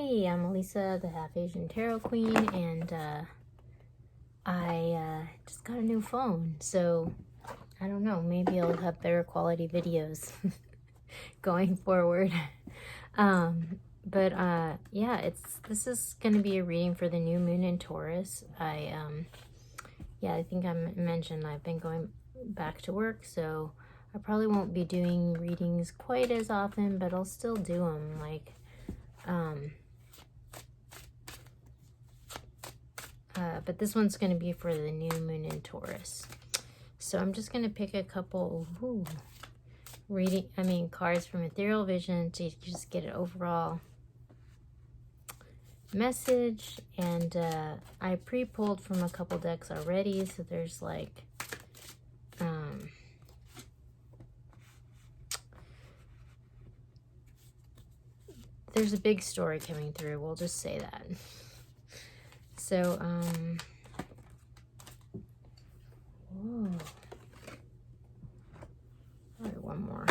Hey, I'm Elisa, the Half Asian Tarot Queen, and I just got a new phone, so I don't know, maybe I'll have better quality videos going forward. Yeah, this is going to be a reading for the new moon in Taurus. I think I mentioned I've been going back to work, so I probably won't be doing readings quite as often, but I'll still do them, but this one's going to be for the new moon in Taurus. So I'm just going to pick a couple cards from Ethereal Vision to just get an overall message. And I pre-pulled from a couple decks already, so there's there's a big story coming through, we'll just say that. So, whoa. All right, one more.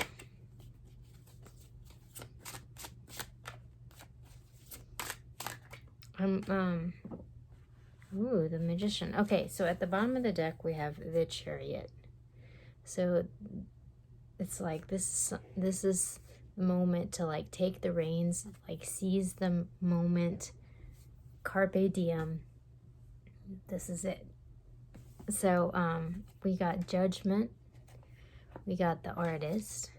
Ooh, the Magician. Okay, so at the bottom of the deck, we have the Chariot. So it's like this is the moment to take the reins, seize the moment. Carpe Diem. This is it. So we got Judgment, we got the Artist,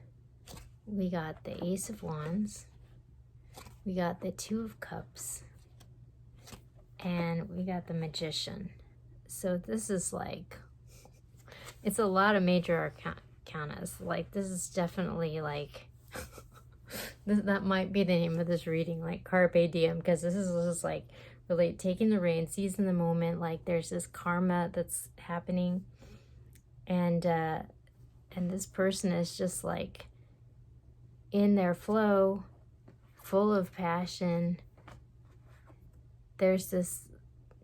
we got the Ace of Wands, we got the Two of Cups, and we got the Magician. So this is it's a lot of major arcanas. This is definitely that might be the name of this reading, Carpe Diem, because this is just really taking the reins, seizing the moment. There's this karma that's happening, and this person is just in their flow, full of passion. There's this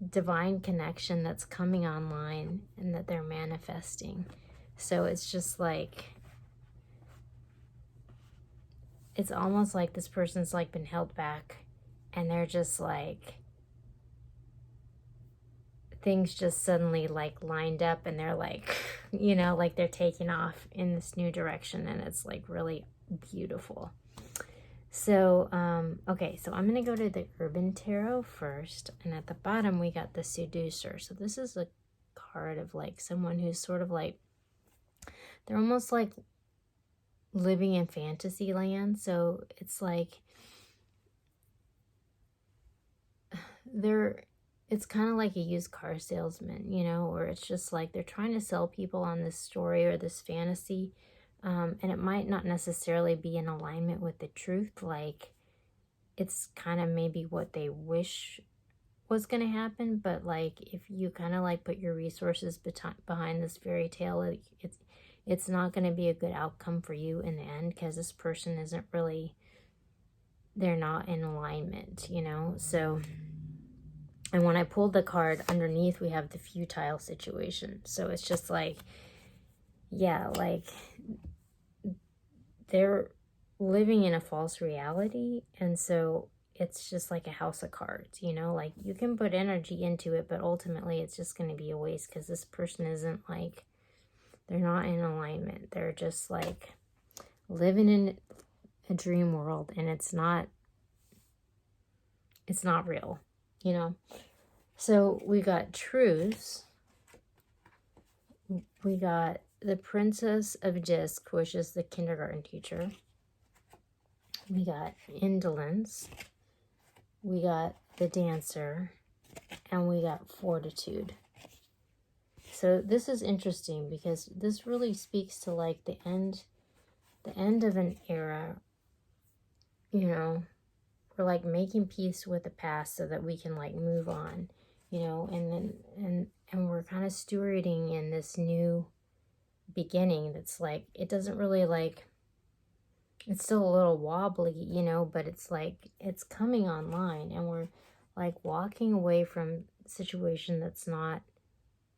divine connection that's coming online and that they're manifesting. So it's just it's almost like this person's been held back, and they're just things just suddenly lined up, and they're they're taking off in this new direction, and it's really beautiful. So okay, so I'm gonna go to the Urban Tarot first, and at the bottom we got the Seducer. So this is a card of someone who's sort of they're almost living in fantasy land. So it's it's kind of like a used car salesman, or it's just they're trying to sell people on this story or this fantasy, and it might not necessarily be in alignment with the truth. It's kind of maybe what they wish was going to happen, but if you kind of put your resources behind this fairy tale, it's not going to be a good outcome for you in the end, because this person isn't really, they're not in alignment, so. And when I pulled the card underneath, we have the futile situation. So it's just they're living in a false reality. And so it's just like a house of cards, you can put energy into it, but ultimately it's just going to be a waste, because this person isn't they're not in alignment. They're just living in a dream world, and it's not real, So we got Truths. We got the Princess of Disc, which is the kindergarten teacher. We got Indolence. We got the Dancer. And we got Fortitude. So this is interesting, because this really speaks to the end of an era. We're making peace with the past so that we can move on, and we're kind of stewarding in this new beginning that's it doesn't really it's still a little wobbly, but it's it's coming online, and we're walking away from a situation that's not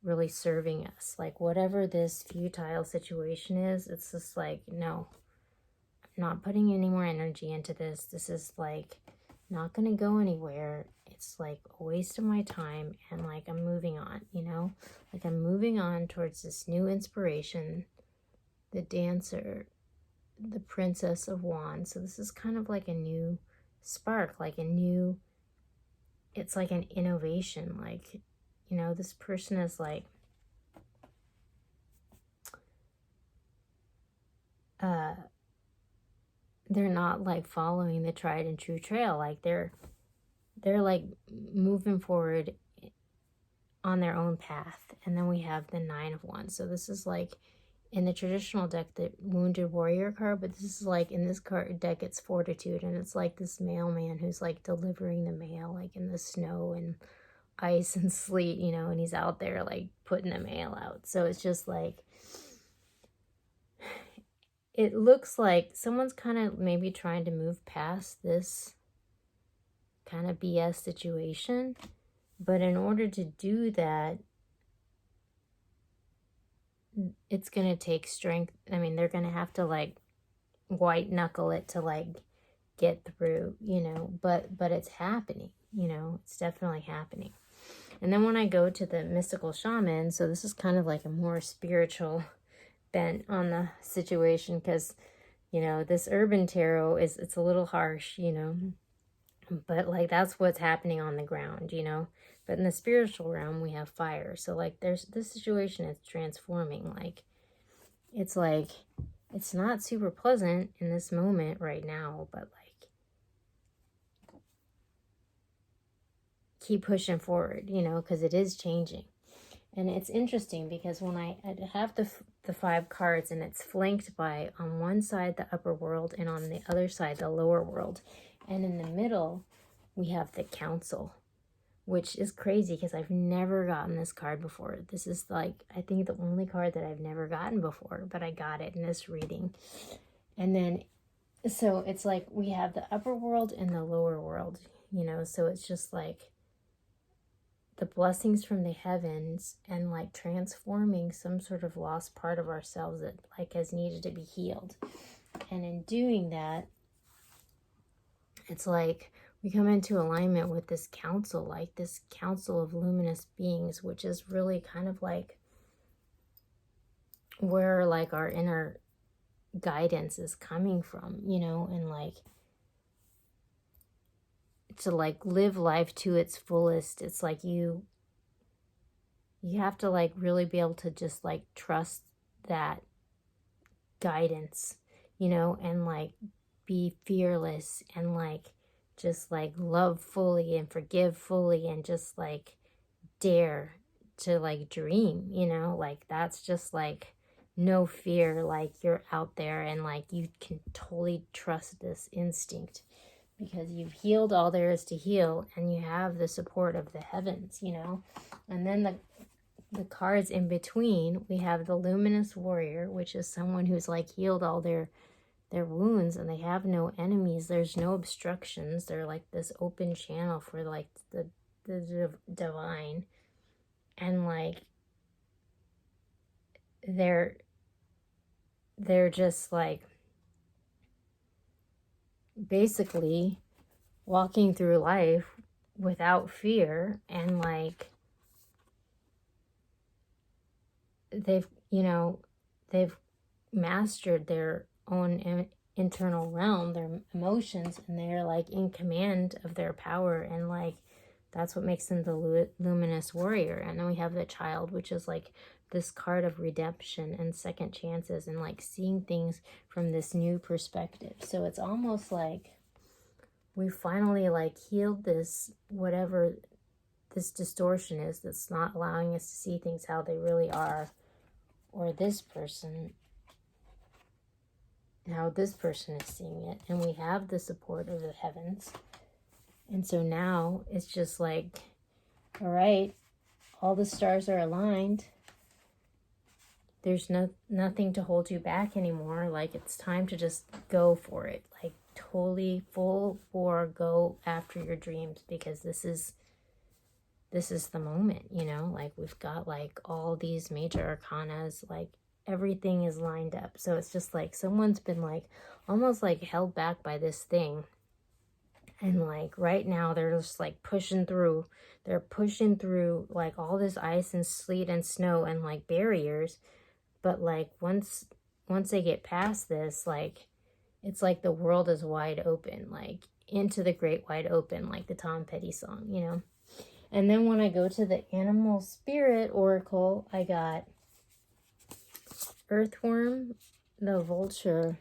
really serving us. Whatever this futile situation is, it's just no, I'm not putting any more energy into this. This is not gonna go anywhere. It's like a waste of my time, and like I'm moving on, you know? Like I'm moving on towards this new inspiration, the Dancer, the Princess of Wands. So this is kind of like a new spark, like a new, it's like an innovation. Like, you know, this person is like, they're not like following the tried and true trail. Like they're like moving forward on their own path. And then we have the Nine of Wands. So this is like in the traditional deck, the Wounded Warrior card, but this is like in this card deck, it's Fortitude, and it's like this mailman who's like delivering the mail, like in the snow and ice and sleet, you know, and he's out there like putting the mail out. So it's just like, it looks like someone's kind of maybe trying to move past this kind of BS situation. But in order to do that, it's going to take strength. I mean, they're going to have to like white knuckle it to like get through, you know, but it's happening, you know, it's definitely happening. And then when I go to the mystical shaman, so this is kind of like a more spiritual bent on the situation, because, you know, this urban tarot it's a little harsh, you know, but like that's what's happening on the ground, you know. But in the spiritual realm, we have fire. So like there's this situation is transforming. Like it's not super pleasant in this moment right now, but like keep pushing forward, you know, because it is changing. And it's interesting because when I have the 5 cards, and it's flanked by, on one side, the upper world, and on the other side, the lower world. And in the middle, we have the council, which is crazy because I've never gotten this card before. This is like, I think the only card that I've never gotten before, but I got it in this reading. And then, so it's like we have the upper world and the lower world, you know, so it's just like the blessings from the heavens and like transforming some sort of lost part of ourselves that like has needed to be healed. And in doing that, it's like we come into alignment with this council, like this council of luminous beings, which is really kind of like where like our inner guidance is coming from, you know, and like to like live life to its fullest. It's like you have to like really be able to just like trust that guidance, you know, and like be fearless and like just like love fully and forgive fully and just like dare to like dream, you know, like that's just like no fear, like you're out there and like you can totally trust this instinct because you've healed all there is to heal and you have the support of the heavens, you know. And then the cards in between, we have the luminous warrior, which is someone who's like healed all their wounds and they have no enemies. There's no obstructions. They're like this open channel for like the divine, and like they're just like basically walking through life without fear, and like they've mastered their own internal realm, their emotions, and they're like in command of their power, and like that's what makes them the luminous warrior. And then we have the child, which is like this card of redemption and second chances and like seeing things from this new perspective. So it's almost like we finally like healed this, whatever this distortion is that's not allowing us to see things how they really are, or this person, how this person is seeing it. And we have the support of the heavens. And so now it's just like, all right, all the stars are aligned. There's nothing to hold you back anymore. Like it's time to just go for it. Like totally full bore go after your dreams, because this is the moment, you know. Like we've got like all these major arcanas, like everything is lined up. So it's just like someone's been like almost like held back by this thing. And like right now they're just like pushing through. They're pushing through like all this ice and sleet and snow and like barriers. But like once they get past this, like it's like the world is wide open, like into the great wide open, like the Tom Petty song, you know. And then when I go to the animal spirit oracle, I got earthworm, the vulture,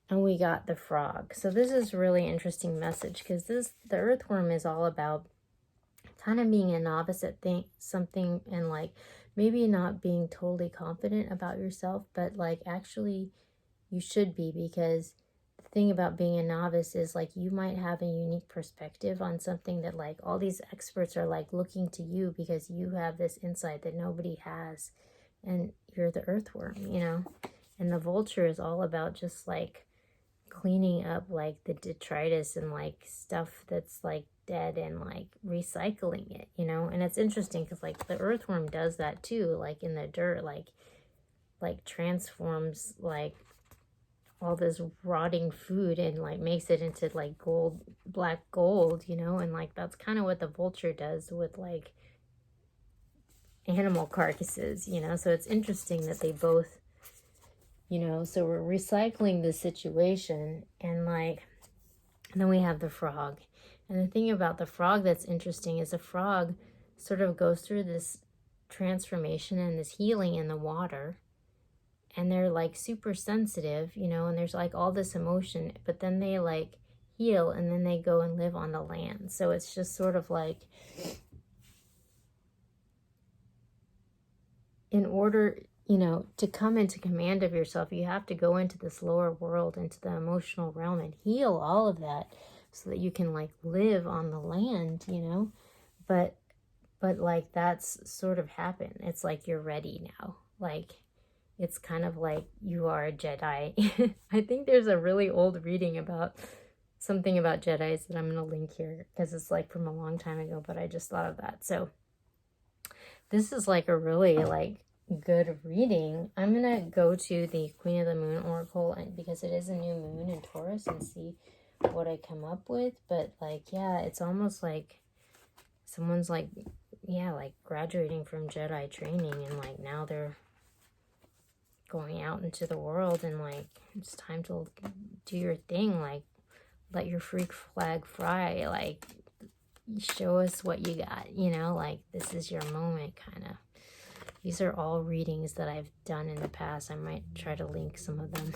and we got the frog. So this is really interesting message, because the earthworm is all about kind of being a novice at something, and like maybe not being totally confident about yourself, but like actually you should be, because the thing about being a novice is like you might have a unique perspective on something that like all these experts are like looking to you, because you have this insight that nobody has, and you're the earthworm, you know. And the vulture is all about just like cleaning up like the detritus and like stuff that's like dead, and like recycling it, you know. And it's interesting because like the earthworm does that too, like in the dirt, like transforms like all this rotting food and like makes it into like gold, black gold, you know. And like that's kind of what the vulture does with like animal carcasses, you know. So it's interesting that they both, you know, so we're recycling the situation. And like, and then we have the frog. And the thing about the frog that's interesting is the frog sort of goes through this transformation and this healing in the water. And they're like super sensitive, you know, and there's like all this emotion, but then they like heal, and then they go and live on the land. So it's just sort of like, in order, you know, to come into command of yourself, you have to go into this lower world, into the emotional realm, and heal all of that so that you can like live on the land, you know. But like that's sort of happened. It's like you're ready now. Like it's kind of like you are a Jedi. I think there's a really old reading about something about Jedis that I'm going to link here, because it's like from a long time ago, but I just thought of that. So this is like a really like good reading. I'm going to go to the Queen of the Moon oracle, and because it is a new moon in Taurus, and see what I come up with. But like, yeah, it's almost like someone's like, yeah, like graduating from Jedi training, and like now they're going out into the world, and like it's time to do your thing, like let your freak flag fly, like show us what you got, you know, like this is your moment, kind of. These are all readings that I've done in the past. I might try to link some of them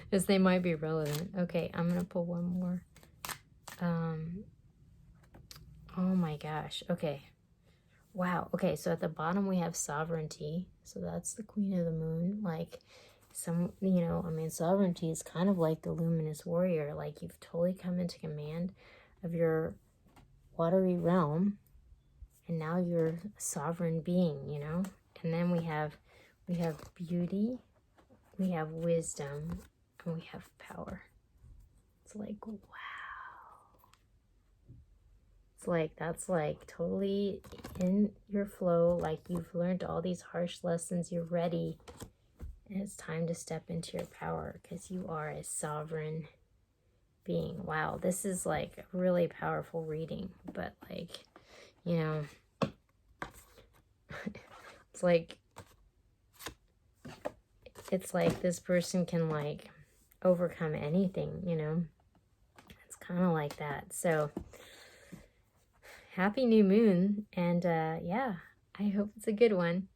because they might be relevant. Okay, I'm gonna pull one more. Oh my gosh. Okay, wow. Okay, so at the bottom we have sovereignty. So that's the Queen of the Moon. Like some, you know, I mean, sovereignty is kind of like the luminous warrior. Like you've totally come into command of your watery realm, and now you're a sovereign being, you know. And then we have beauty, we have wisdom, and we have power. It's like, wow. It's like, that's like totally in your flow. Like you've learned all these harsh lessons, you're ready, and it's time to step into your power, because you are a sovereign being. Wow, this is like a really powerful reading. But like, you know, it's like this person can like overcome anything, you know. It's kind of like that. So happy new moon, and yeah, I hope it's a good one.